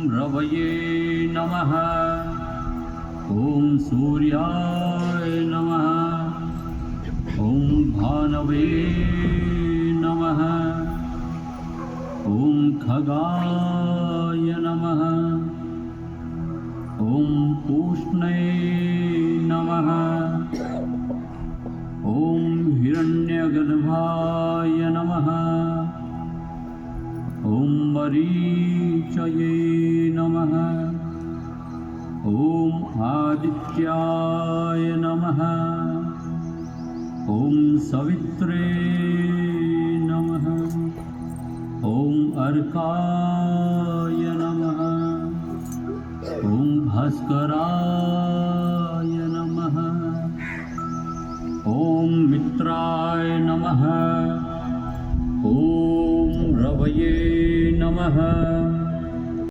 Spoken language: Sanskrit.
रवये नमः। ॐ सूर्याय नमः। ॐ भानवे नमः। ॐ खगाय नमः। ॐ पूष्णे नमः। ॐ हिरण्यगर्भाय नमः। ॐ मरीचये नमः। ॐ आदित्याय नमः। ॐ सवित्रे नमः। ॐ अर्काय नमः। ॐ भास्कराय नमः। ॐ मित्राय नमः। ॐ रवये नमः।